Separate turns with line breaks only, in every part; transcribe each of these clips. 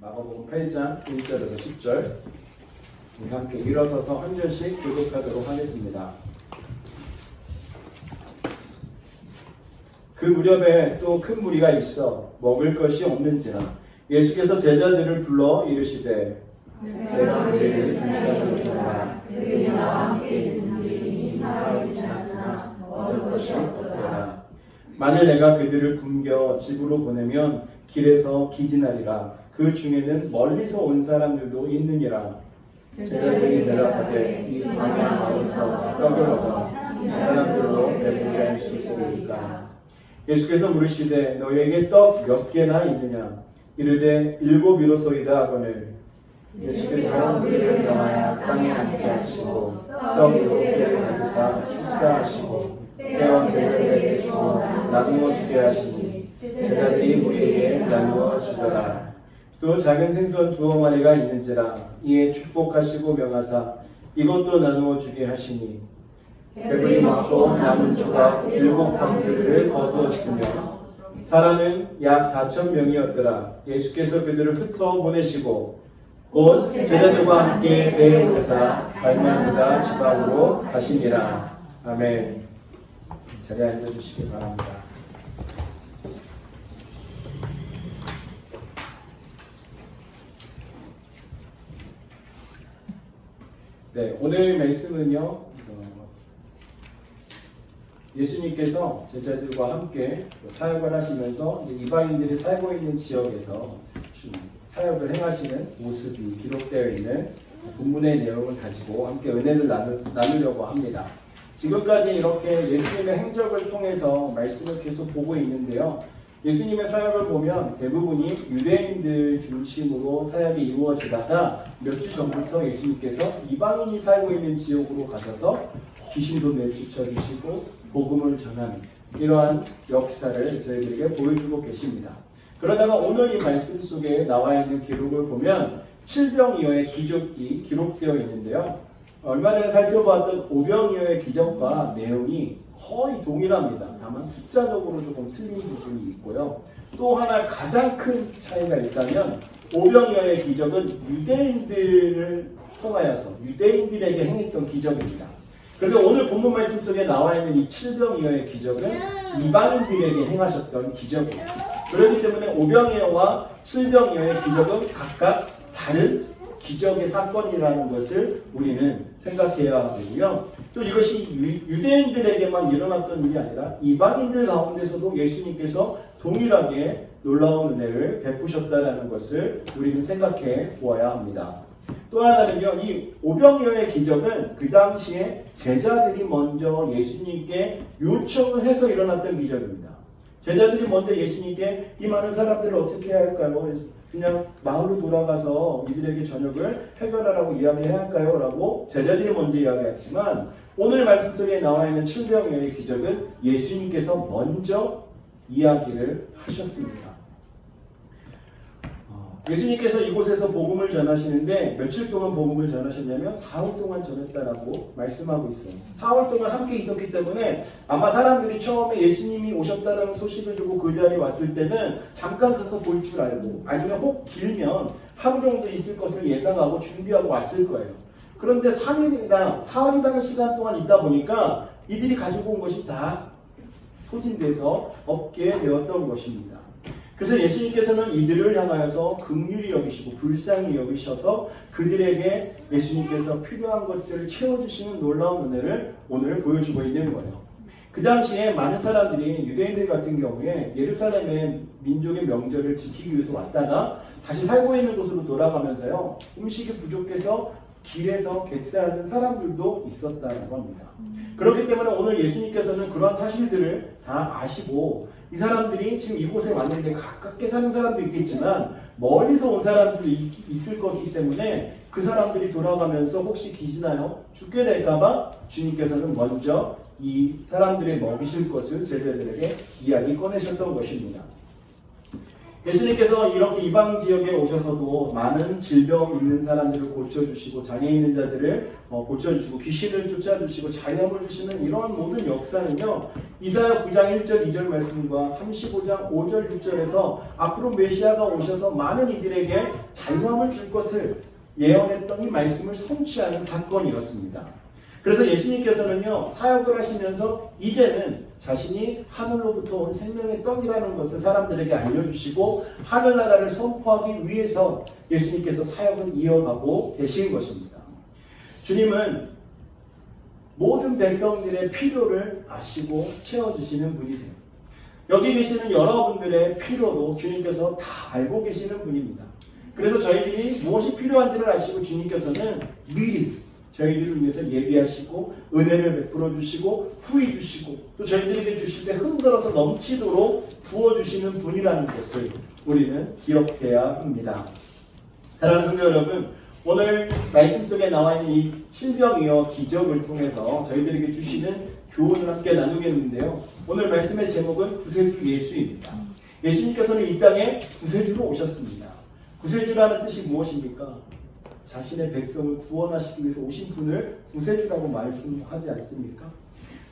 마가복음 8장 1절에서 10절 우리 함께 일어서서 한 절씩 교독하도록 하겠습니다. 그 무렵에 또 큰 무리가 있어 먹을 것이 없는지라 예수께서 제자들을 불러 이르시되 내가 너희를 불쌍히 너희가 나와 함께 있은지 인사하지 않으나 먹을 것이 없도다. 만일 내가 그들을 굶겨 집으로 보내면 길에서 기진하리라. 그 중에는 멀리서 온 사람들도 있느니라. 제자들이 대답하되 이 광야 어디서 떡을 얻어 이 사람들로 배부르게 할 수 있으리까. 예수께서 물으시되 너희에게 떡 몇 개나 있느냐. 이르되 7이로소이다 하거늘. 예수께서 무리를 명하여 땅에 앉게 하시고 떡 7개를 가지사 축사하시고 때와 제자들에게 주어 나누어 주게 하시니 제자들이 무리에게 나누어 주더라. 또 작은 생선 2어마리가 있는지라 이에 축복하시고 명하사 이것도 나누어 주게 하시니 배불리 먹고 남은 조각 7방주리를 거두었으며 사람은 약 4,000명이었더라. 예수께서 그들을 흩어 보내시고 곧 제자들과 함께 배에 오르사 갈만보다 지방으로 가시니라. 아멘. 자리에 앉아주시기 바랍니다. 네, 오늘 말씀은요, 예수님께서 제자들과 함께 사역을 하시면서 이제 이방인들이 살고 있는 지역에서 사역을 행하시는 모습이 기록되어 있는 본문의 내용을 가지고 함께 은혜를 나누려고 합니다. 지금까지 이렇게 예수님의 행적을 통해서 말씀을 계속 보고 있는데요. 예수님의 사역을 보면 대부분이 유대인들 중심으로 사역이 이루어지다가 몇 주 전부터 예수님께서 이방인이 살고 있는 지역으로 가셔서 귀신도 내쫓아주시고 복음을 전하는 이러한 역사를 저희들에게 보여주고 계십니다. 그러다가 오늘 이 말씀 속에 나와 있는 기록을 보면 칠병이어의 기적이 기록되어 있는데요. 얼마 전에 살펴보았던 오병이어의 기적과 내용이 거의 동일합니다. 다만 숫자적으로 조금 틀린 부분이 있고요. 또 하나 가장 큰 차이가 있다면 오병이어의 기적은 유대인들을 통하여서 유대인들에게 행했던 기적입니다. 그런데 오늘 본문 말씀 속에 나와 있는 이 칠병이어의 기적은 이방인들에게 행하셨던 기적이에요. 그렇기 때문에 오병이어와 칠병이어의 기적은 각각 다른 기적의 사건이라는 것을 우리는 생각해야 되고요. 또 이것이 유대인들에게만 일어났던 일이 아니라 이방인들 가운데서도 예수님께서 동일하게 놀라운 은혜를 베푸셨다는 것을 우리는 생각해 보아야 합니다. 또 하나는요, 이 오병이어의 기적은 그 당시에 제자들이 먼저 예수님께 요청을 해서 일어났던 기적입니다. 제자들이 먼저 예수님께 이 많은 사람들을 어떻게 해야 할까요? 그냥 마을로 돌아가서 이들에게 저녁을 해결하라고 이야기해야 할까요? 라고 제자들이 먼저 이야기했지만 오늘 말씀 속에 나와 있는 칠병이어의 기적은 예수님께서 먼저 이야기를 하셨습니다. 예수님께서 이곳에서 복음을 전하시는데 며칠 동안 복음을 전하셨냐면 4월 동안 전했다라고 말씀하고 있어요. 4월 동안 함께 있었기 때문에 아마 사람들이 처음에 예수님이 오셨다는 소식을 듣고 그 자리에 왔을 때는 잠깐 가서 볼 줄 알고 아니면 혹 길면 하루 정도 있을 것을 예상하고 준비하고 왔을 거예요. 그런데 3일이나 4일이라는 시간 동안 있다 보니까 이들이 가지고 온 것이 다 소진돼서 없게 되었던 것입니다. 그래서 예수님께서는 이들을 향하여서 긍휼히 여기시고 불쌍히 여기셔서 그들에게 예수님께서 필요한 것들을 채워주시는 놀라운 은혜를 오늘 보여주고 있는 거예요. 그 당시에 많은 사람들이 유대인들 같은 경우에 예루살렘의 민족의 명절을 지키기 위해서 왔다가 다시 살고 있는 곳으로 돌아가면서요, 음식이 부족해서 길에서 객사하는 사람들도 있었다고 합니다. 그렇기 때문에 오늘 예수님께서는 그러한 사실들을 다 아시고 이 사람들이 지금 이곳에 왔는데 가깝게 사는 사람도 있겠지만 멀리서 온 사람들도 있을 거기 때문에 그 사람들이 돌아가면서 혹시 기진하여 죽게 될까봐 주님께서는 먼저 이 사람들이 먹이실 것을 제자들에게 이야기 꺼내셨던 것입니다. 예수님께서 이렇게 이방 지역에 오셔서도 많은 질병 있는 사람들을 고쳐주시고 장애 있는 자들을 고쳐주시고 귀신을 쫓아주시고 자녀를 주시는 이러한 모든 역사는요, 이사야 9장 1절 2절 말씀과 35장 5절 6절에서 앞으로 메시아가 오셔서 많은 이들에게 자유함을 줄 것을 예언했던 이 말씀을 성취하는 사건이었습니다. 그래서 예수님께서는요, 사역을 하시면서 이제는 자신이 하늘로부터 온 생명의 떡이라는 것을 사람들에게 알려주시고 하늘나라를 선포하기 위해서 예수님께서 사역을 이어가고 계신 것입니다. 주님은 모든 백성들의 필요를 아시고 채워주시는 분이세요. 여기 계시는 여러분들의 필요도 주님께서 다 알고 계시는 분입니다. 그래서 저희들이 무엇이 필요한지를 아시고 주님께서는 미리 저희들을 위해서 예비하시고 은혜를 베풀어 주시고 후히 주시고 또 저희들에게 주실 때 흔들어서 넘치도록 부어주시는 분이라는 것을 우리는 기억해야 합니다. 사랑하는 성도 여러분, 오늘 말씀 속에 나와 있는 이 신병이어 기적을 통해서 저희들에게 주시는 교훈을 함께 나누겠는데요. 오늘 말씀의 제목은 구세주 예수입니다. 예수님께서는 이 땅에 구세주로 오셨습니다. 구세주라는 뜻이 무엇입니까? 자신의 백성을 구원하시기 위해서 오신 분을 구세주라고 말씀하지 않습니까?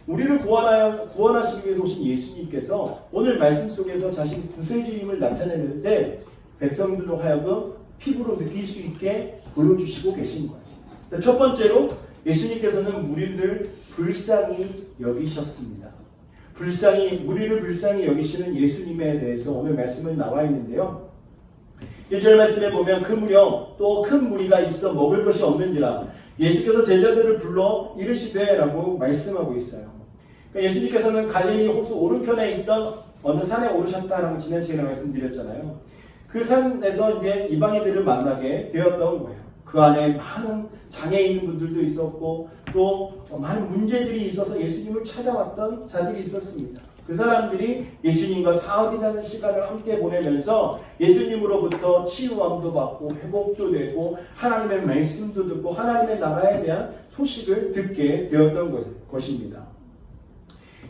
우리를 구원하시기 위해서 오신 예수님께서 오늘 말씀 속에서 자신 구세주임을 나타내는데 백성들로 하여금 피부로 느낄 수 있게 보여주시고 계신 거예요. 첫 번째로 예수님께서는 우리를 불쌍히 여기셨습니다. 우리를 불쌍히 여기시는 예수님에 대해서 오늘 말씀은 나와 있는데요. 1절 말씀에 보면 그 무렵 또 큰 무리가 있어 먹을 것이 없는지라 예수께서 제자들을 불러 이르시되 라고 말씀하고 있어요. 그러니까 예수님께서는 갈릴리 호수 오른편에 있던 어느 산에 오르셨다라고 지난 시간에 말씀드렸잖아요. 그 산에서 이제 이방인들을 만나게 되었던 거예요. 그 안에 많은 장애 있는 분들도 있었고 또 많은 문제들이 있어서 예수님을 찾아왔던 자들이 있었습니다. 그 사람들이 예수님과 사흘이라는 시간을 함께 보내면서 예수님으로부터 치유함도 받고 회복도 되고 하나님의 말씀도 듣고 하나님의 나라에 대한 소식을 듣게 되었던 것입니다.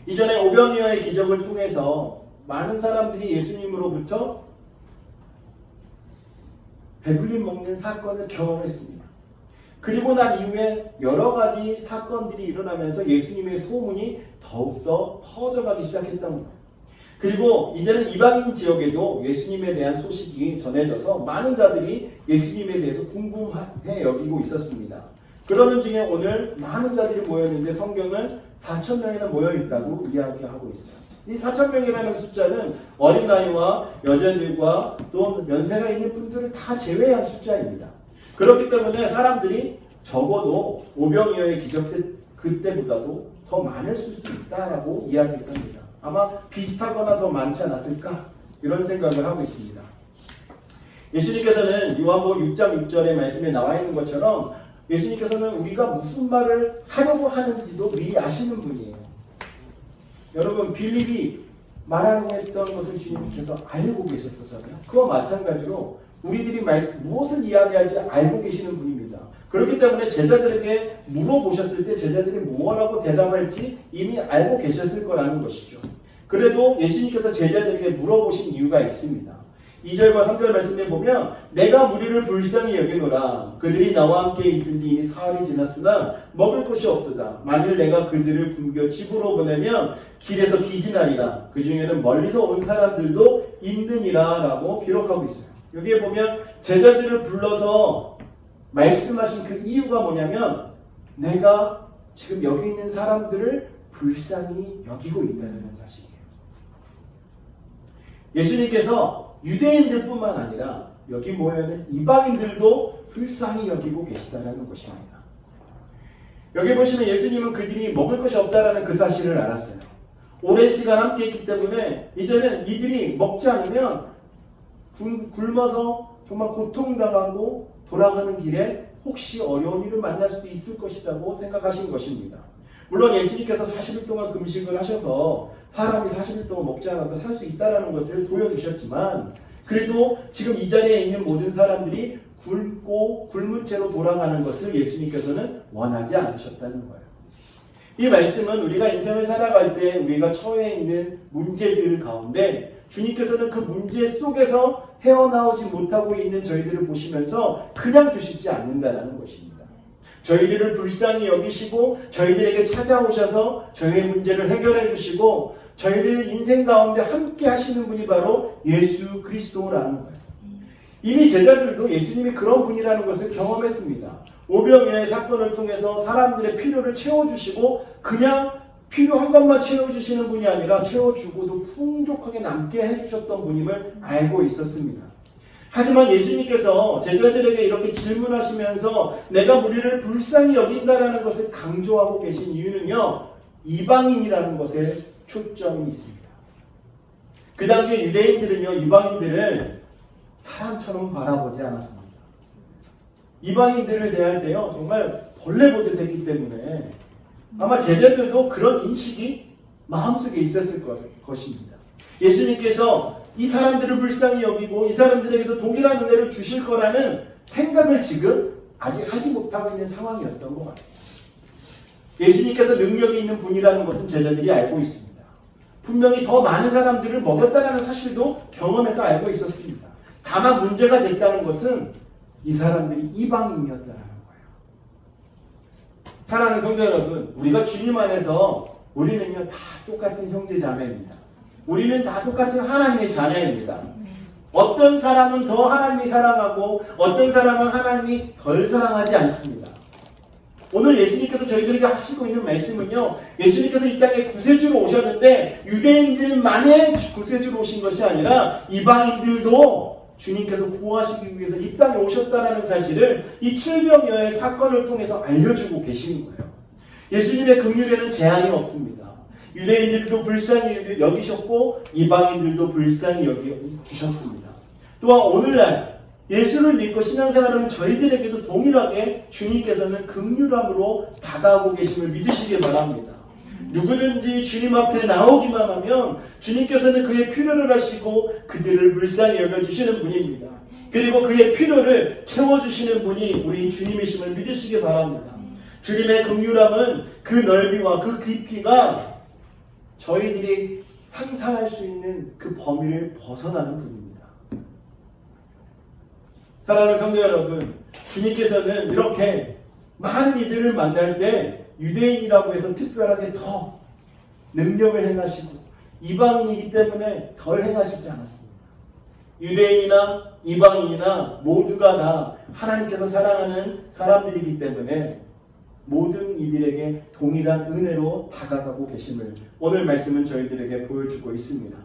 이전에 오병이어의 기적을 통해서 많은 사람들이 예수님으로부터 배불리 먹는 사건을 경험했습니다. 그리고 난 이후에 여러 가지 사건들이 일어나면서 예수님의 소문이 더욱더 퍼져가기 시작했던 거예요. 그리고 이제는 이방인 지역에도 예수님에 대한 소식이 전해져서 많은 자들이 예수님에 대해서 궁금해 여기고 있었습니다. 그러는 중에 오늘 많은 자들이 모였는데 성경은 4,000명이나 모여있다고 이야기하고 있어요. 이 4,000명이라는 숫자는 어린 나이와 여자들과 또 연세가 있는 분들을 다 제외한 숫자입니다. 그렇기 때문에 사람들이 적어도 오병이어의 기적 때 그때보다도 더 많을 수도 있다라고 이야기합니다. 아마 비슷하거나 더 많지 않았을까 이런 생각을 하고 있습니다. 예수님께서는 요한복음 6장 6절의 말씀에 나와 있는 것처럼 예수님께서는 우리가 무슨 말을 하려고 하는지도 미리 아시는 분이에요. 여러분 빌립이 말하려고 했던 것을 주님께서 알고 계셨었잖아요. 그와 마찬가지로 우리들이 무엇을 이야기할지 알고 계시는 분입니다. 그렇기 때문에 제자들에게 물어보셨을 때 제자들이 무엇라고 대답할지 이미 알고 계셨을 거라는 것이죠. 그래도 예수님께서 제자들에게 물어보신 이유가 있습니다. 2절과 3절 말씀에 보면 내가 무리를 불쌍히 여기노라 그들이 나와 함께 있은 지 이미 사흘이 지났으나 먹을 것이 없도다. 만일 내가 그들을 굶겨 집으로 보내면 길에서 기진하리라. 그 중에는 멀리서 온 사람들도 있느니라 라고 기록하고 있어요. 여기에 보면 제자들을 불러서 말씀하신 그 이유가 뭐냐면 내가 지금 여기 있는 사람들을 불쌍히 여기고 있다는 사실이에요. 예수님께서 유대인들 뿐만 아니라 여기 모여있는 이방인들도 불쌍히 여기고 계시다는 것입니다. 여기 보시면 예수님은 그들이 먹을 것이 없다는 그 사실을 알았어요. 오랜 시간 함께 했기 때문에 이제는 이들이 먹지 않으면 굶어서 정말 고통당하고 돌아가는 길에 혹시 어려운 일을 만날 수도 있을 것이라고 생각하신 것입니다. 물론 예수님께서 40일 동안 금식을 하셔서 사람이 40일 동안 먹지 않아도 살 수 있다는 것을 보여주셨지만 그래도 지금 이 자리에 있는 모든 사람들이 굶고 굶은 채로 돌아가는 것을 예수님께서는 원하지 않으셨다는 거예요. 이 말씀은 우리가 인생을 살아갈 때 우리가 처해 있는 문제들 가운데 주님께서는 그 문제 속에서 헤어나오지 못하고 있는 저희들을 보시면서 그냥 두시지 않는다는 것입니다. 저희들을 불쌍히 여기시고 저희들에게 찾아오셔서 저희의 문제를 해결해 주시고 저희들 인생 가운데 함께 하시는 분이 바로 예수 그리스도라는 거예요. 이미 제자들도 예수님이 그런 분이라는 것을 경험했습니다. 오병이어의 사건을 통해서 사람들의 필요를 채워주시고 그냥 필요한 것만 채워주시는 분이 아니라 채워주고도 풍족하게 남게 해주셨던 분임을 알고 있었습니다. 하지만 예수님께서 제자들에게 이렇게 질문하시면서 내가 우리를 불쌍히 여긴다라는 것을 강조하고 계신 이유는요, 이방인이라는 것에 초점이 있습니다. 그 당시에 유대인들은요, 이방인들을 사람처럼 바라보지 않았습니다. 이방인들을 대할 때요, 정말 벌레 보듯 했기 때문에 아마 제자들도 그런 인식이 마음속에 있었을 것입니다. 예수님께서 이 사람들을 불쌍히 여기고 이 사람들에게도 동일한 은혜를 주실 거라는 생각을 지금 아직 하지 못하고 있는 상황이었던 것 같아요. 예수님께서 능력이 있는 분이라는 것은 제자들이 알고 있습니다. 분명히 더 많은 사람들을 먹였다는 사실도 경험해서 알고 있었습니다. 다만 문제가 됐다는 것은 이 사람들이 이방인이었다는 거예요. 사랑하는 성도 여러분, 우리가 주님 안에서 우리는요 다 똑같은 형제 자매입니다. 우리는 다 똑같은 하나님의 자녀입니다. 어떤 사람은 더 하나님이 사랑하고 어떤 사람은 하나님이 덜 사랑하지 않습니다. 오늘 예수님께서 저희들에게 하시고 있는 말씀은요, 예수님께서 이 땅에 구세주로 오셨는데 유대인들만의 구세주로 오신 것이 아니라 이방인들도 주님께서 구하시기 위해서 이 땅에 오셨다는 사실을 이 칠병여의 사건을 통해서 알려주고 계시는 거예요. 예수님의 긍휼에는 제한이 없습니다. 유대인들도 불쌍히 여기셨고 이방인들도 불쌍히 여겨주셨습니다. 또한 오늘날 예수를 믿고 신앙생활하는 저희들에게도 동일하게 주님께서는 긍휼함으로 다가오고 계심을 믿으시기 바랍니다. 누구든지 주님 앞에 나오기만 하면 주님께서는 그의 필요를 하시고 그들을 불쌍히 여겨주시는 분입니다. 그리고 그의 필요를 채워주시는 분이 우리 주님이심을 믿으시기 바랍니다. 주님의 긍휼함은 그 넓이와 그 깊이가 저희들이 상상할 수 있는 그 범위를 벗어나는 분입니다. 사랑하는 성도 여러분, 주님께서는 이렇게 많은 이들을 만날 때 유대인이라고 해서 특별하게 더 능력을 행하시고 이방인이기 때문에 덜 행하시지 않았습니다. 유대인이나 이방인이나 모두가 다 하나님께서 사랑하는 사람들이기 때문에 모든 이들에게 동일한 은혜로 다가가고 계심을 오늘 말씀은 저희들에게 보여주고 있습니다.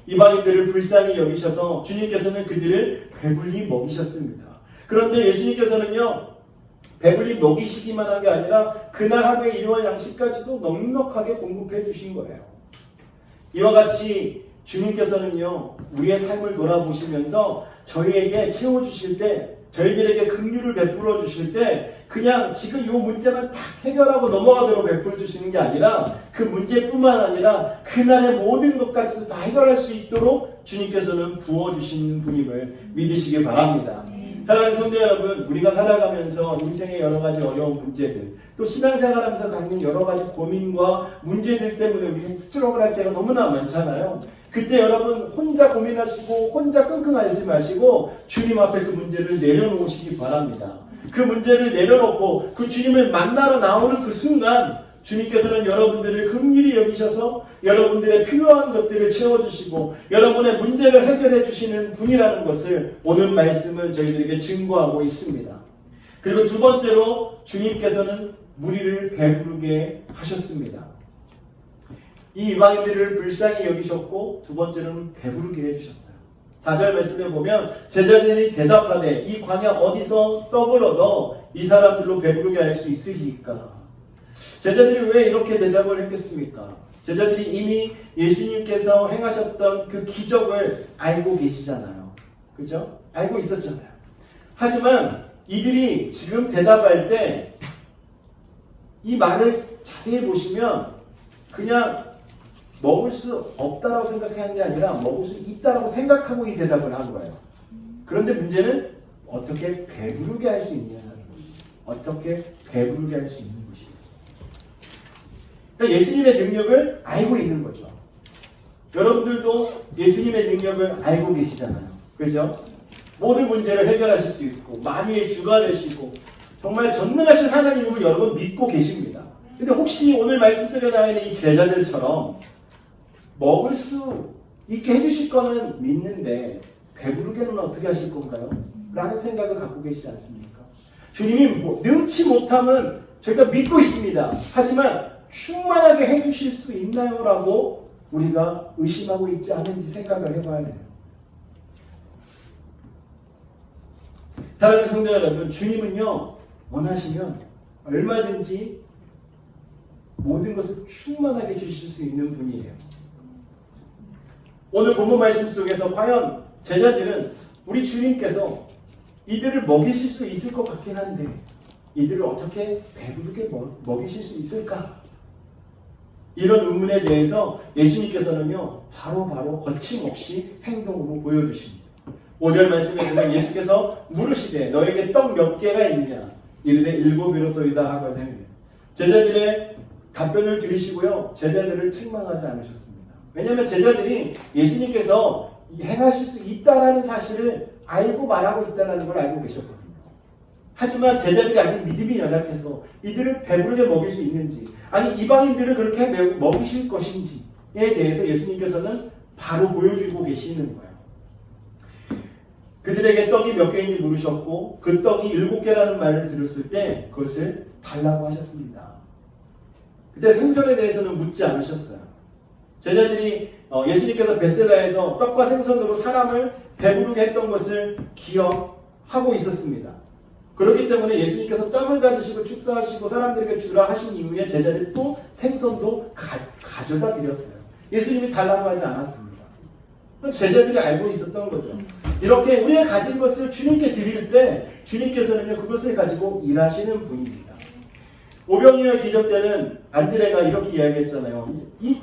이방인들을 불쌍히 여기셔서 주님께서는 그들을 배불리 먹이셨습니다. 그런데 예수님께서는요, 배불리 먹이시기만 한 게 아니라 그날 하루의 일용할 양식까지도 넉넉하게 공급해 주신 거예요. 이와 같이 주님께서는요, 우리의 삶을 돌아보시면서 저희에게 채워주실 때, 저희들에게 긍휼을 베풀어 주실 때 그냥 지금 이 문제만 딱 해결하고 넘어가도록 베풀어 주시는 게 아니라 그 문제뿐만 아니라 그날의 모든 것까지도 다 해결할 수 있도록 주님께서는 부어주시는 분임을 믿으시기 바랍니다. 사랑하는 성도 여러분, 우리가 살아가면서 인생의 여러 가지 어려운 문제들, 또 신앙생활하면서 갖는 여러 가지 고민과 문제들 때문에 우리 스트러글 할 때가 너무나 많잖아요. 그때 여러분 혼자 고민하시고 혼자 끙끙 앓지 마시고 주님 앞에 그 문제를 내려놓으시기 바랍니다. 그 문제를 내려놓고 그 주님을 만나러 나오는 그 순간 주님께서는 여러분들을 긍휼히 여기셔서 여러분들의 필요한 것들을 채워주시고 여러분의 문제를 해결해 주시는 분이라는 것을 오늘 말씀은 저희들에게 증거하고 있습니다. 그리고 두 번째로 주님께서는 무리를 배부르게 하셨습니다. 이 이방인들을 불쌍히 여기셨고 두 번째로는 배부르게 해주셨어요. 4절 말씀에 보면 제자들이 대답하되 이 광야 어디서 떡을 얻어 이 사람들로 배부르게 할 수 있으리까? 제자들이 왜 이렇게 대답을 했겠습니까? 제자들이 이미 예수님께서 행하셨던 그 기적을 알고 계시잖아요. 그죠? 알고 있었잖아요. 하지만 이들이 지금 대답할 때 이 말을 자세히 보시면 그냥 먹을 수 없다라고 생각하는 게 아니라 먹을 수 있다라고 생각하고 이 대답을 한 거예요. 그런데 문제는 어떻게 배부르게 할 수 있냐는 거예요. 어떻게 배부르게 할 수 있는 것이에요. 그러니까 예수님의 능력을 알고 있는 거죠. 여러분들도 예수님의 능력을 알고 계시잖아요. 그죠? 모든 문제를 해결하실 수 있고 만유의 주가 되시고 정말 전능하신 하나님을 여러분 믿고 계십니다. 근데 혹시 오늘 말씀 속에 나와 있는 이 제자들처럼 먹을 수 있게 해주실 거는 믿는데 배부르게는 어떻게 하실 건가요? 라는 생각을 갖고 계시지 않습니까? 주님이 능치 못함은 저희가 믿고 있습니다. 하지만 충만하게 해주실 수 있나요? 라고 우리가 의심하고 있지 않은지 생각을 해봐야 돼요. 사랑하는 성도 여러분, 주님은요 원하시면 얼마든지 모든 것을 충만하게 주실 수 있는 분이에요. 오늘 본문 말씀 속에서 과연 제자들은 우리 주님께서 이들을 먹이실 수 있을 것 같긴 한데 이들을 어떻게 배부르게 먹이실 수 있을까? 이런 의문에 대해서 예수님께서는요 바로 거침없이 행동으로 보여주십니다. 5절 말씀에 보면 예수께서 물으시되 너에게 떡 몇 개가 있느냐? 이르되 7이로소이다 하거든. 제자들의 답변을 들으시고요 제자들을 책망하지 않으셨습니다. 왜냐하면 제자들이 예수님께서 행하실 수 있다라는 사실을 알고 말하고 있다는 걸 알고 계셨거든요. 하지만 제자들이 아직 믿음이 연약해서 이들을 배부르게 먹일 수 있는지 아니 이방인들을 그렇게 먹이실 것인지에 대해서 예수님께서는 바로 보여주고 계시는 거예요. 그들에게 떡이 몇 개인지 물으셨고 그 떡이 7개라는 말을 들었을 때 그것을 달라고 하셨습니다. 그때 생선에 대해서는 묻지 않으셨어요. 제자들이 예수님께서 벳세다에서 떡과 생선으로 사람을 배부르게 했던 것을 기억하고 있었습니다. 그렇기 때문에 예수님께서 떡을 가지시고 축사하시고 사람들에게 주라 하신 이후에 제자들이 또 생선도 가져다 드렸어요. 예수님이 달라고 하지 않았습니다. 제자들이 알고 있었던 거죠. 이렇게 우리가 가진 것을 주님께 드릴 때 주님께서는 그것을 가지고 일하시는 분입니다. 오병이어 기적 때는 안드레가 이렇게 이야기했잖아요. 이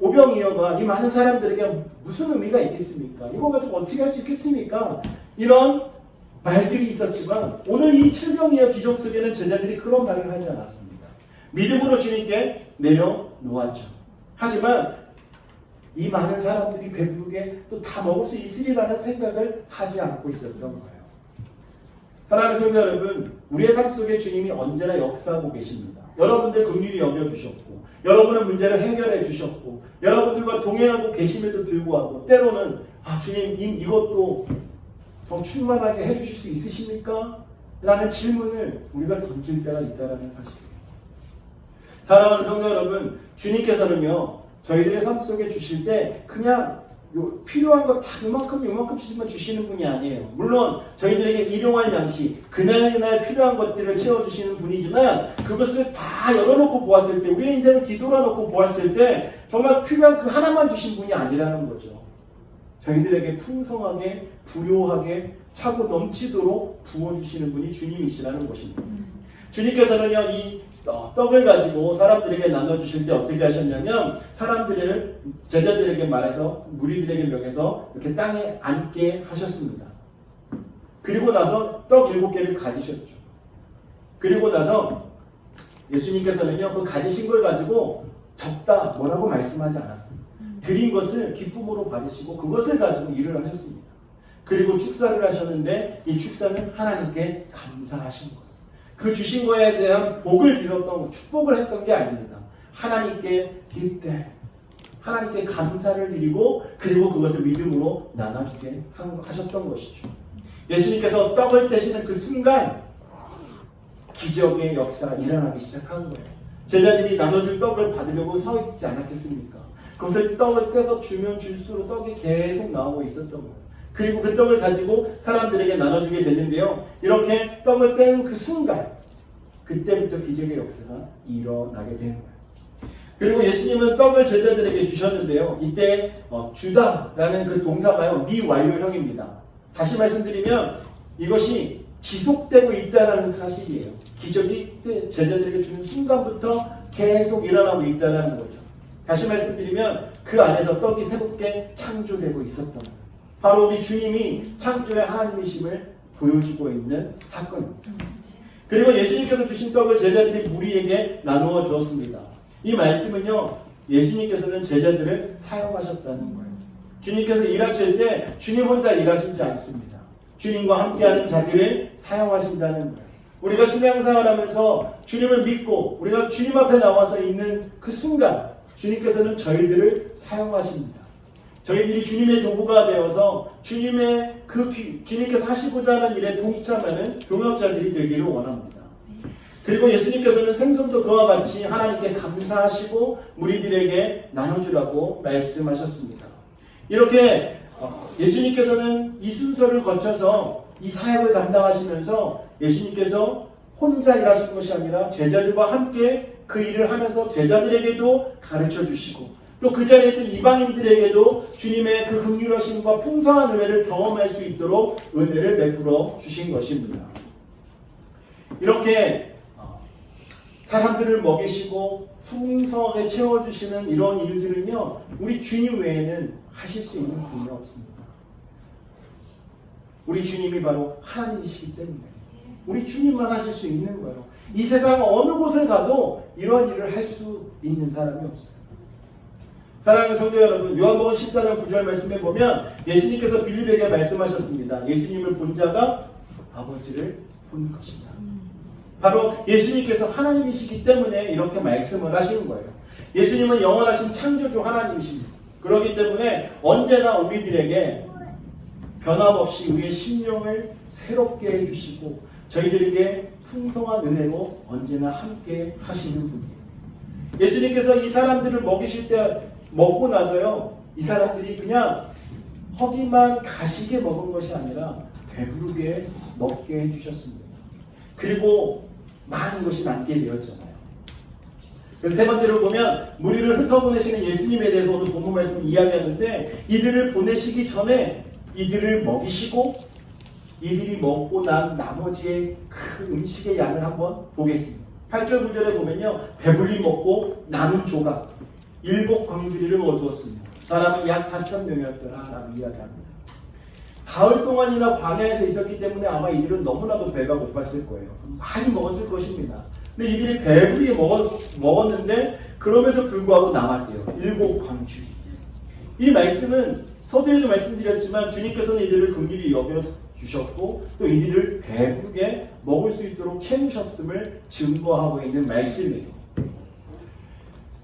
오병이어가 이 많은 사람들에게 무슨 의미가 있겠습니까? 이거 가지고 어떻게 할 수 있겠습니까? 이런 말들이 있었지만 오늘 이 칠병이어 기적 속에는 제자들이 그런 말을 하지 않았습니다. 믿음으로 주님께 내려놓았죠. 하지만 이 많은 사람들이 배부르게 또 다 먹을 수 있으리라는 생각을 하지 않고 있었던 거예요. 사랑하는 성도 여러분, 우리의 삶 속에 주님이 언제나 역사하고 계십니다. 여러분들 긍휼히 여겨주셨고 여러분의 문제를 해결해 주셨고 여러분들과 동행하고 계심에도 불구하고 때로는 주님 이것도 더 충만하게 해주실 수 있으십니까? 라는 질문을 우리가 던질 때가 있다는 사실이에요. 사랑하는 성도 여러분, 주님께서는요 저희들의 삶 속에 주실 때 그냥 필요한 거 다 요만큼씩만 주시는 분이 아니에요. 물론 저희들에게 일용할 양식, 그날 필요한 것들을 채워주시는 분이지만 그것을 다 열어놓고 보았을 때 우리의 인생을 뒤돌아놓고 보았을 때 정말 필요한 그 하나만 주신 분이 아니라는 거죠. 저희들에게 풍성하게 부요하게 차고 넘치도록 부어주시는 분이 주님이시라는 것입니다. 주님께서는요 이 떡을 가지고 사람들에게 나눠주실 때 어떻게 하셨냐면 사람들을 제자들에게 말해서 무리들에게 명해서 이렇게 땅에 앉게 하셨습니다. 그리고 나서 떡 7개를 가지셨죠. 그리고 나서 예수님께서는요 그 가지신 걸 가지고 적다 뭐라고 말씀하지 않았습니다. 드린 것을 기쁨으로 받으시고 그것을 가지고 일을 하셨습니다. 그리고 축사를 하셨는데 이 축사는 하나님께 감사하신 거예요. 그 주신 거에 대한 복을 빌었던 축복을 했던 게 아닙니다. 하나님께 기대, 하나님께 감사를 드리고 그리고 그것을 믿음으로 나눠주게 하셨던 것이죠. 예수님께서 떡을 떼시는 그 순간 기적의 역사가 일어나기 시작한 거예요. 제자들이 나눠줄 떡을 받으려고 서 있지 않았겠습니까? 그것을 떡을 떼서 주면 줄수록 떡이 계속 나오고 있었던 거예요. 그리고 그 떡을 가지고 사람들에게 나눠주게 됐는데요. 이렇게 떡을 떼는 그 순간 그때부터 기적의 역사가 일어나게 된 거예요. 그리고 예수님은 떡을 제자들에게 주셨는데요. 이때 주다라는 그 동사가요. 미완료형입니다. 다시 말씀드리면 이것이 지속되고 있다는 사실이에요. 기적이 제자들에게 주는 순간부터 계속 일어나고 있다는 거죠. 다시 말씀드리면 그 안에서 떡이 새롭게 창조되고 있었던 거예요. 바로 우리 주님이 창조의 하나님이심을 보여주고 있는 사건입니다. 그리고 예수님께서 주신 떡을 제자들이 무리에게 나누어 주었습니다. 이 말씀은요, 예수님께서는 제자들을 사용하셨다는 거예요. 주님께서 일하실 때 주님 혼자 일하시지 않습니다. 주님과 함께하는 자들을 사용하신다는 거예요. 우리가 신앙생활 하면서 주님을 믿고 우리가 주님 앞에 나와서 있는 그 순간 주님께서는 저희들을 사용하십니다. 저희들이 주님의 도구가 되어서 주님께서 하시고자 하는 일에 동참하는 동역자들이 되기를 원합니다. 그리고 예수님께서는 생선도 그와 같이 하나님께 감사하시고 무리들에게 나눠주라고 말씀하셨습니다. 이렇게 예수님께서는 이 순서를 거쳐서 이 사역을 감당하시면서 예수님께서 혼자 일하신 것이 아니라 제자들과 함께 그 일을 하면서 제자들에게도 가르쳐 주시고 또 그 자리에 있던 이방인들에게도 주님의 그 긍휼하심과 풍성한 은혜를 경험할 수 있도록 은혜를 베풀어 주신 것입니다. 이렇게 사람들을 먹이시고 풍성하게 채워주시는 이런 일들은요, 우리 주님 외에는 하실 수 있는 분이 없습니다. 우리 주님이 바로 하나님이시기 때문에 우리 주님만 하실 수 있는 거예요. 이 세상 어느 곳을 가도 이런 일을 할 수 있는 사람이 없어요. 사랑하는 성도 여러분, 요한복음 14장 9절 말씀에 보면 예수님께서 빌립에게 말씀하셨습니다. 예수님을 본 자가 아버지를 본 것이다. 바로 예수님께서 하나님이시기 때문에 이렇게 말씀을 하시는 거예요. 예수님은 영원하신 창조주 하나님이십니다. 그렇기 때문에 언제나 우리들에게 변함없이 우리의 심령을 새롭게 해주시고 저희들에게 풍성한 은혜로 언제나 함께 하시는 분이에요. 예수님께서 이 사람들을 먹이실 때 먹고 나서요, 이 사람들이 그냥 허기만 가시게 먹은 것이 아니라 배부르게 먹게 해주셨습니다. 그리고 많은 것이 남게 되었잖아요. 그래서 세 번째로 보면 무리를 흩어보내시는 예수님에 대해서 오늘 본문 말씀을 이야기하는데 이들을 보내시기 전에 이들을 먹이시고 이들이 먹고 난 나머지의 그 음식의 양을 한번 보겠습니다. 8절 9절에 보면요, 배불리 먹고 남은 조각 7 광주리를 얻었습니다. 사람은 약 4,000명이었더라 라고 이야기합니다. 사흘 동안이나 광야에서 있었기 때문에 아마 이들은 너무나도 배가 고팠을 거예요. 많이 먹었을 것입니다. 근데 이들이 배불리 먹었는데 그럼에도 불구하고 남았대요. 7 광주리. 이 말씀은 서두에도 말씀드렸지만 주님께서는 이들을 긍휼히 여겨주셨고 또 이들을 배부르게 먹을 수 있도록 채우셨음을 증거하고 있는 말씀이에요.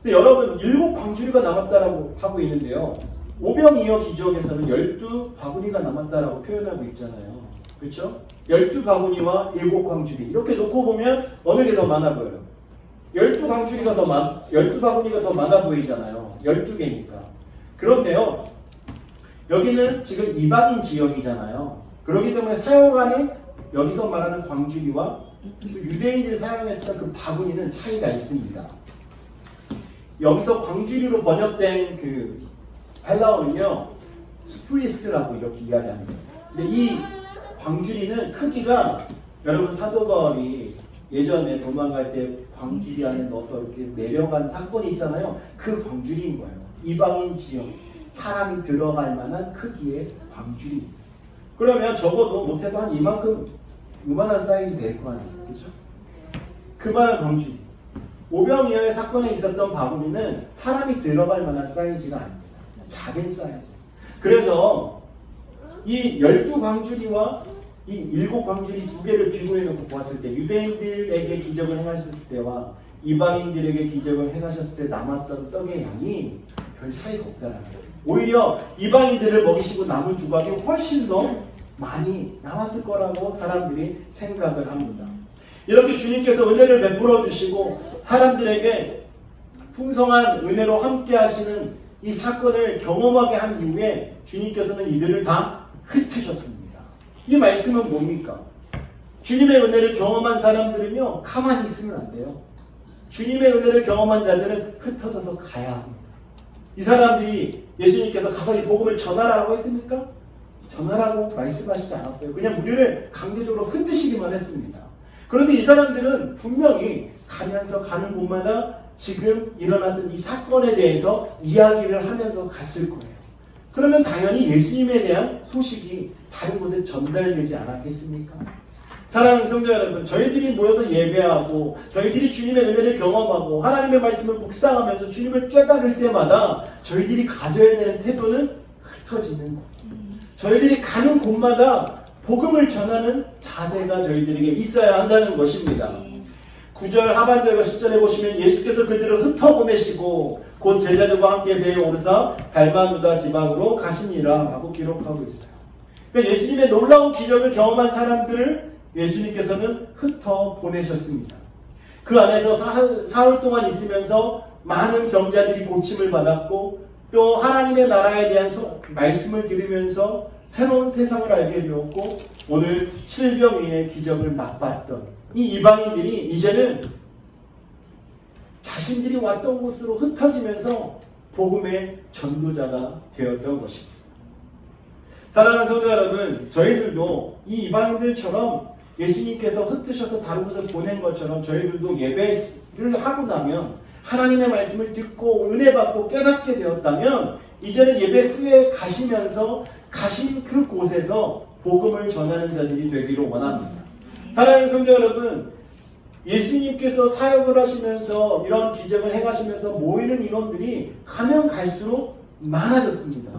근데 여러분 7 광주리가 남았다라고 하고 있는데요. 오병이어 기적에서는 12바구니가 남았다라고 표현하고 있잖아요. 그렇죠? 12바구니와 7 광주리 이렇게 놓고 보면 어느 게 더 많아 보여요? 12바구니가 더 많아 보이잖아요. 12개니까. 그런데요. 여기는 지금 이방인 지역이잖아요. 그렇기 때문에 사용하는 여기서 말하는 광주리와 유대인들이 사용했던 그 바구니는 차이가 있습니다. 여기서 광주리로 번역된 그 헬라어는요, 스프리스라고 이렇게 이야기합니다. 근데 이 광주리는 크기가 여러분 사도 바울이 예전에 도망갈 때 광주리 안에 넣어서 이렇게 내려간 사건이 있잖아요. 그 광주리인 거예요. 이방인 지역, 사람이 들어갈 만한 크기의 광주리. 그러면 적어도 못해도 한 이만한 사이즈 될 거 아니에요. 그렇죠? 그만한 광주리. 오병이어의 사건에 있었던 바구니는 사람이 들어갈 만한 사이즈가 아닙니다. 작은 사이즈. 그래서 이 12광주리와 이 7광주리 두 개를 비교해 놓고 보았을 때 유대인들에게 기적을 행하셨을 때와 이방인들에게 기적을 행하셨을 때 남았던 떡의 양이 별 차이가 없다는 거예요. 오히려 이방인들을 먹이시고 남은 조각이 훨씬 더 많이 남았을 거라고 사람들이 생각을 합니다. 이렇게 주님께서 은혜를 베풀어 주시고 사람들에게 풍성한 은혜로 함께 하시는 이 사건을 경험하게 한 이후에 주님께서는 이들을 다 흩으셨습니다. 이 말씀은 뭡니까? 주님의 은혜를 경험한 사람들은요, 가만히 있으면 안 돼요. 주님의 은혜를 경험한 자들은 흩어져서 가야 합니다. 이 사람들이 예수님께서 가서 이 복음을 전하라고 했습니까? 전하라고 말씀하시지 않았어요. 그냥 우리를 강제적으로 흩으시기만 했습니다. 그런데 이 사람들은 분명히 가면서 가는 곳마다 지금 일어났던 이 사건에 대해서 이야기를 하면서 갔을 거예요. 그러면 당연히 예수님에 대한 소식이 다른 곳에 전달되지 않았겠습니까? 사랑하는 성도 여러분, 저희들이 모여서 예배하고 저희들이 주님의 은혜를 경험하고 하나님의 말씀을 묵상하면서 주님을 깨달을 때마다 저희들이 가져야 되는 태도는 흩어지는 것. 저희들이 가는 곳마다 복음을 전하는 자세가 저희들에게 있어야 한다는 것입니다. 9절 하반절과 10절에 보시면 예수께서 그들을 흩어보내시고 곧 제자들과 함께 배에 오르사 달마누다 지방으로 가시니라 라고 기록하고 있어요. 그러니까 예수님의 놀라운 기적을 경험한 사람들을 예수님께서는 흩어보내셨습니다. 그 안에서 사흘 동안 있으면서 많은 병자들이 고침을 받았고 또 하나님의 나라에 대한 말씀을 들으면서 새로운 세상을 알게 되었고 오늘 질병의 기적을 맛봤던 이 이방인들이 이제는 자신들이 왔던 곳으로 흩어지면서 복음의 전도자가 되었던 것입니다. 사랑하는 성도 여러분, 저희들도 이 이방인들처럼 예수님께서 흩으셔서 다른 곳에 보낸 것처럼 저희들도 예배를 하고 나면 하나님의 말씀을 듣고 은혜 받고 깨닫게 되었다면 이제는 예배 후에 가시면서 가신 그 곳에서 복음을 전하는 자들이 되기를 원합니다. 사랑하는 성도 여러분, 예수님께서 사역을 하시면서 이런 기적을 행하시면서 모이는 인원들이 가면 갈수록 많아졌습니다.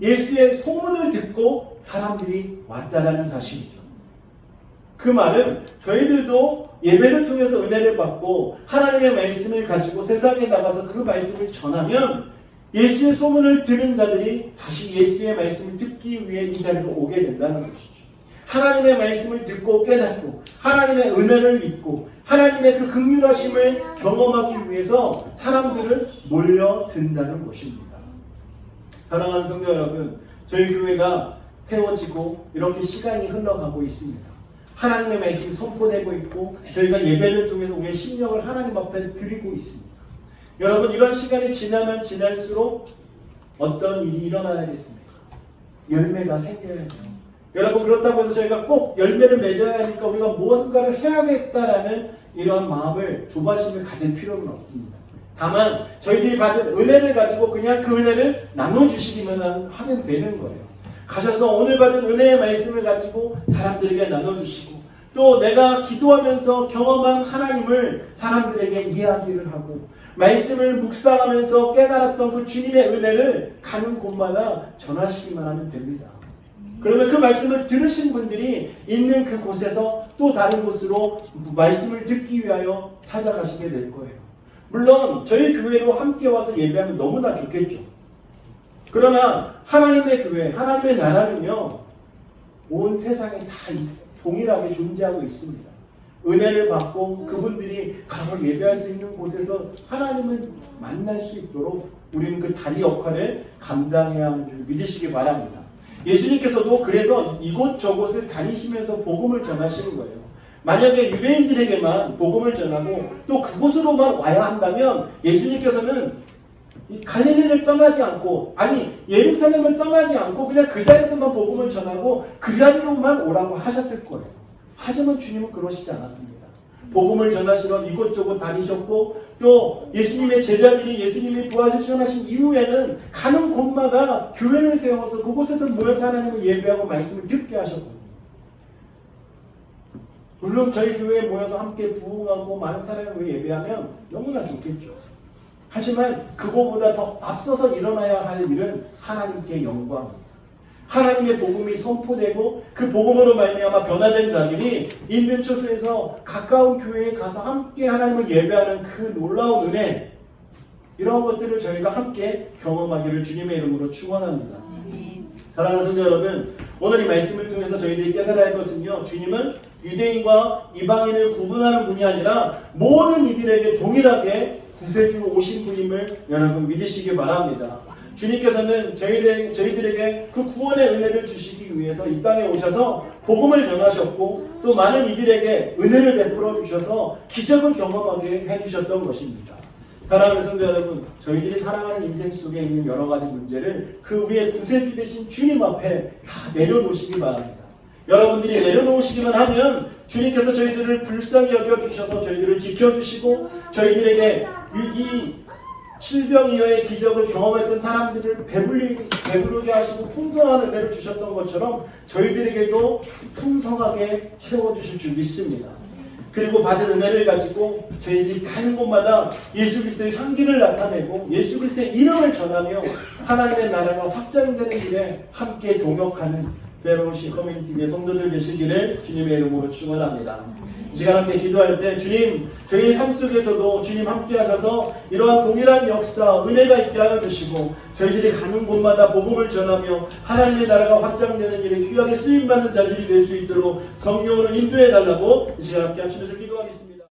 예수의 소문을 듣고 사람들이 왔다라는 사실이죠. 그 말은 저희들도 예배를 통해서 은혜를 받고 하나님의 말씀을 가지고 세상에 나가서 그 말씀을 전하면 예수의 소문을 들은 자들이 다시 예수의 말씀을 듣기 위해 이 자리로 오게 된다는 것이죠. 하나님의 말씀을 듣고 깨닫고 하나님의 은혜를 입고 하나님의 그 긍휼하심을 경험하기 위해서 사람들은 몰려든다는 것입니다. 사랑하는 성도 여러분, 저희 교회가 세워지고 이렇게 시간이 흘러가고 있습니다. 하나님의 말씀이 선포되고 있고 저희가 예배를 통해서 우리의 심령을 하나님 앞에 드리고 있습니다. 여러분, 이런 시간이 지나면 지날수록 어떤 일이 일어나야겠습니까? 열매가 생겨야 돼요. 여러분, 그렇다고 해서 저희가 꼭 열매를 맺어야 하니까 우리가 무엇인가를 해야겠다라는 이런 마음을 조바심을 가질 필요는 없습니다. 다만 저희들이 받은 은혜를 가지고 그냥 그 은혜를 나눠주시기만 하면 되는 거예요. 가셔서 오늘 받은 은혜의 말씀을 가지고 사람들에게 나눠주시고 또 내가 기도하면서 경험한 하나님을 사람들에게 이야기를 하고 말씀을 묵상하면서 깨달았던 그 주님의 은혜를 가는 곳마다 전하시기만 하면 됩니다. 그러면 그 말씀을 들으신 분들이 있는 그 곳에서 또 다른 곳으로 말씀을 듣기 위하여 찾아가시게 될 거예요. 물론 저희 교회로 함께 와서 예배하면 너무나 좋겠죠. 그러나 하나님의 교회, 하나님의 나라는요, 온 세상에 다 동일하게 존재하고 있습니다. 은혜를 받고 그분들이 가서 예배할 수 있는 곳에서 하나님을 만날 수 있도록 우리는 그 다리 역할을 감당해야 하는 줄 믿으시기 바랍니다. 예수님께서도 그래서 이곳저곳을 다니시면서 복음을 전하시는 거예요. 만약에 유대인들에게만 복음을 전하고 또 그곳으로만 와야 한다면 예수님께서는 이 갈릴리를 떠나지 않고 아니 예루살렘을 떠나지 않고 그냥 그 자리에서만 복음을 전하고 그 자리로만 오라고 하셨을 거예요. 하지만 주님은 그러시지 않았습니다. 복음을 전하시러 이곳저곳 다니셨고 또 예수님의 제자들이 예수님이 부활을 시원하신 이후에는 가는 곳마다 교회를 세워서 그곳에서 모여서 하나님을 예배하고 말씀을 듣게 하셨고 물론 저희 교회에 모여서 함께 부흥하고 많은 사람을 예배하면 너무나 좋겠죠. 하지만 그거보다 더 앞서서 일어나야 할 일은 하나님께 영광입니다. 하나님의 복음이 선포되고 그 복음으로 말미암아 변화된 자들이 있는 처소에서 가까운 교회에 가서 함께 하나님을 예배하는 그 놀라운 은혜, 이런 것들을 저희가 함께 경험하기를 주님의 이름으로 축원합니다. 사랑하는 성도 여러분, 오늘 이 말씀을 통해서 저희들이 깨달아야 할 것은요, 주님은 유대인과 이방인을 구분하는 분이 아니라 모든 이들에게 동일하게 구세주로 오신 분임을 여러분 믿으시기 바랍니다. 주님께서는 저희들에게 그 구원의 은혜를 주시기 위해서 이 땅에 오셔서 복음을 전하셨고 또 많은 이들에게 은혜를 베풀어 주셔서 기적을 경험하게 해주셨던 것입니다. 사랑하는 성도 여러분, 저희들이 살아가는 인생 속에 있는 여러 가지 문제를 그 위에 구세주 되신 주님 앞에 다 내려놓으시기 바랍니다. 여러분들이 내려놓으시기만 하면 주님께서 저희들을 불쌍히 여겨주셔서 저희들을 지켜주시고 저희들에게 이 7병이어의 기적을 경험했던 사람들을 배부르게 하시고 풍성한 은혜를 주셨던 것처럼 저희들에게도 풍성하게 채워주실 줄 믿습니다. 그리고 받은 은혜를 가지고 저희들이 가는 곳마다 예수 그리스도의 향기를 나타내고 예수 그리스도의 이름을 전하며 하나님의 나라가 확장되는 길에 함께 동역하는 베로우시 커뮤니티의 성도들 되시기를 주님의 이름으로 축원합니다. 이 시간 함께 기도할 때 주님 저희의 삶 속에서도 주님 함께 하셔서 이러한 동일한 역사 은혜가 있게 하여 주시고 저희들이 가는 곳마다 복음을 전하며 하나님의 나라가 확장되는 일에 귀하게 쓰임받는 자들이 될 수 있도록 성령으로 인도해 달라고 이 시간 함께 하시면서 기도하겠습니다.